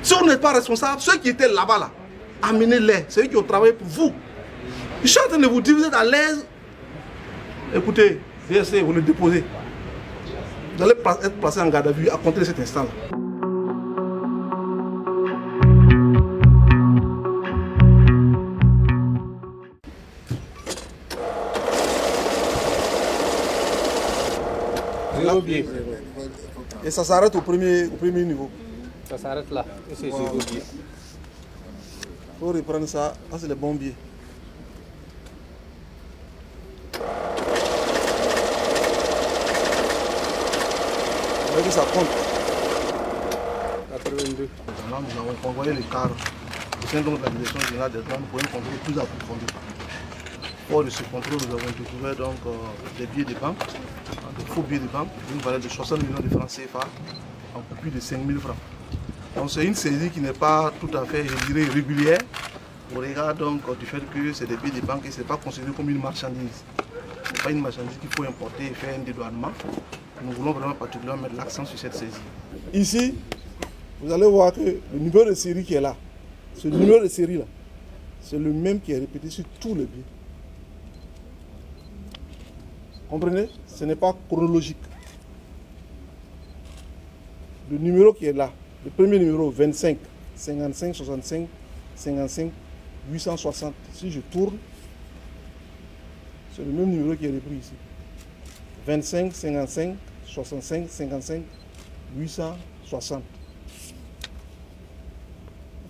Si vous n'êtes pas responsable, ceux qui étaient là-bas, là, amenez-les. C'est eux qui ont travaillé pour vous. Je suis en train de vous dire, vous êtes à l'aise. Écoutez, VSC, vous le déposez. Vous allez être placé en garde à vue à compter de cet instant-là. Et ça s'arrête au premier niveau. Ça s'arrête là. Et c'est zéro biais. Il faut reprendre ça. Ça, c'est les bons biais. Vous voyez que ça compte. 82. Là, nous avons envoyé les cadres au sein donc de la direction générale des droits pour un contrôle plus approfondi. Pour de ce contrôle, nous avons découvert donc des billets de banque, des faux billets de banque, d'une valeur de 60 millions de francs CFA, en plus de 5 000 francs. Donc c'est une saisie qui n'est pas tout à fait, je dirais, régulière, au regard donc du fait que c'est des billets de banque et ce n'est pas considéré comme une marchandise. Ce n'est pas une marchandise qu'il faut importer et faire un dédouanement. Nous voulons vraiment particulièrement mettre l'accent sur cette saisie. Ici, vous allez voir que le numéro de série qui est là, ce numéro de série là, c'est le même qui est répété sur tous les billets. Comprenez? Ce n'est pas chronologique. Le numéro qui est là, le premier numéro 25 55 65 55 860. Si je tourne, c'est le même numéro qui est repris ici. 25 55 65 55 860.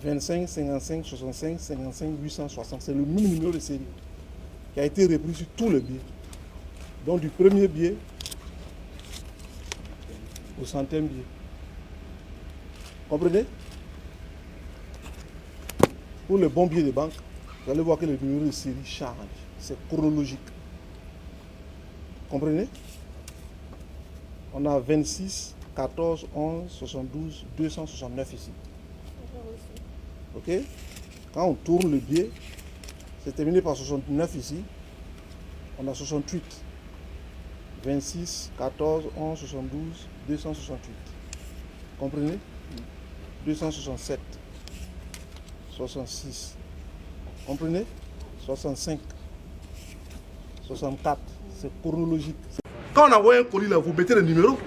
25 55 65 55 860. C'est le même numéro de série qui a été repris sur tous les billets. Donc du premier billet au centième billet. Comprenez? Pour les bons billets de banque, vous allez voir que le numéro de série change. C'est chronologique. Comprenez? On a 26, 14, 11, 72, 269 ici. Ok? Quand on tourne le billet, c'est terminé par 69 ici. On a 68. 26, 14, 11, 72, 268. Comprenez? 267. 66. Comprenez? 65. 64. C'est chronologique. Quand on envoie un colis là, vous mettez le numéro,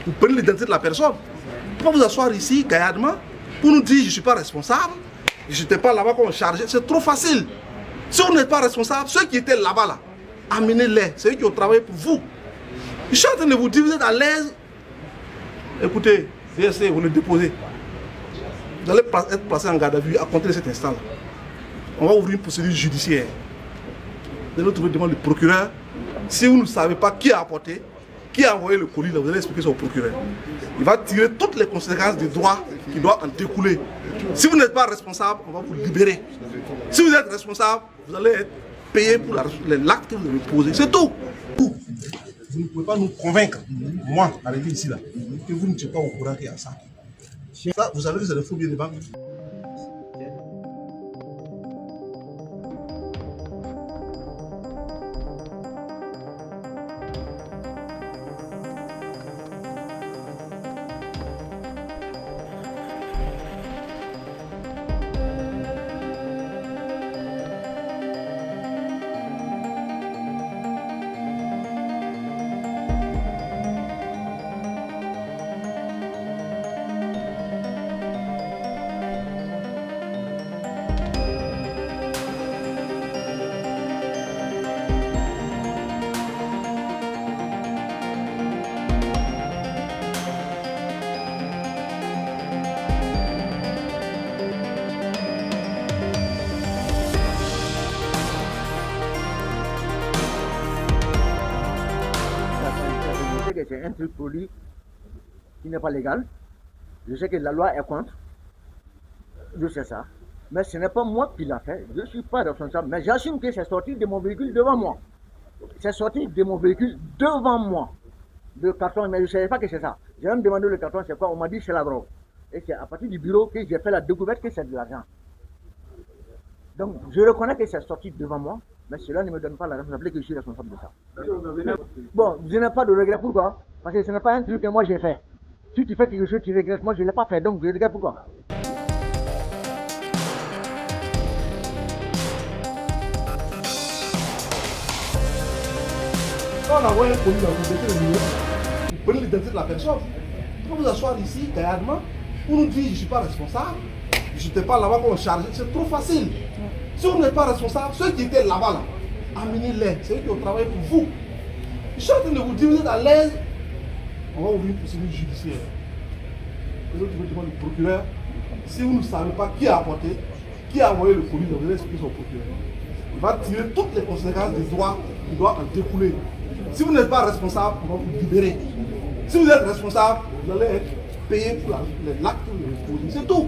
vous prenez l'identité de la personne. Vous pouvez vous asseoir ici, gaillardement, pour nous dire je ne suis pas responsable, je n'étais pas là-bas comme chargé. C'est trop facile. Si vous n'êtes pas responsable, ceux qui étaient là-bas, là, amenez-les. C'est eux qui ont travaillé pour vous. Je suis en train de vous dire, vous êtes à l'aise. Écoutez, VSC, vous le déposez. Vous allez être placé en garde à vue à compter de cet instant-là. On va ouvrir une procédure judiciaire. Vous allez trouver devant le procureur. Si vous ne savez pas qui a apporté, qui a envoyé le colis, là, vous allez expliquer ça au procureur. Il va tirer toutes les conséquences des droits qui doivent en découler. Si vous n'êtes pas responsable, on va vous libérer. Si vous êtes responsable, vous allez être payé pour l'acte que vous avez posé. C'est tout. Vous ne pouvez pas nous convaincre, moi, arrivé ici, là, que vous ne n'êtes pas au courant qu'il y a ça. Ça, vous savez que c'est le faux billet de banque. C'est un truc produit qui n'est pas légal. Je sais que la loi est contre. Je sais ça. Mais ce n'est pas moi qui l'a fait. Je ne suis pas responsable. Mais j'assume que c'est sorti de mon véhicule devant moi. C'est sorti de mon véhicule devant moi. Le carton, mais je ne savais pas que c'est ça. J'ai même demandé le carton, c'est quoi? On m'a dit c'est la drogue. Et c'est à partir du bureau que j'ai fait la découverte que c'est de l'argent. Donc je reconnais que c'est sorti devant moi. Mais cela ne me donne pas la responsabilité que je suis responsable de ça. Bon, je n'ai pas de regret. Pourquoi? Parce que ce n'est pas un truc que moi j'ai fait. Si tu fais quelque chose, tu regrettes. Moi, je ne l'ai pas fait. Donc, je regrette pourquoi? Quand on envoie un colis là, vous mettez le numéro, vous prenez l'identité de la personne. Vous vous asseoir ici, gaillardement, pour nous dire je ne suis pas responsable, je n'étais pas là-bas pour me charger, c'est trop facile. Si vous n'êtes pas responsable, ceux qui étaient là-bas, amenez-les, c'est eux qui ont travaillé pour vous. Je suis en train de vous dire, vous êtes à l'aise, on va ouvrir une procédure judiciaire. Les autres vont demander au procureur, si vous ne savez pas qui a apporté, qui a envoyé le colis, vous allez expliquer au procureur. Il va tirer toutes les conséquences des droits qui doivent en découler. Si vous n'êtes pas responsable, on va vous libérer. Si vous êtes responsable, vous allez être payé pour l'acte de l'exposition. C'est tout.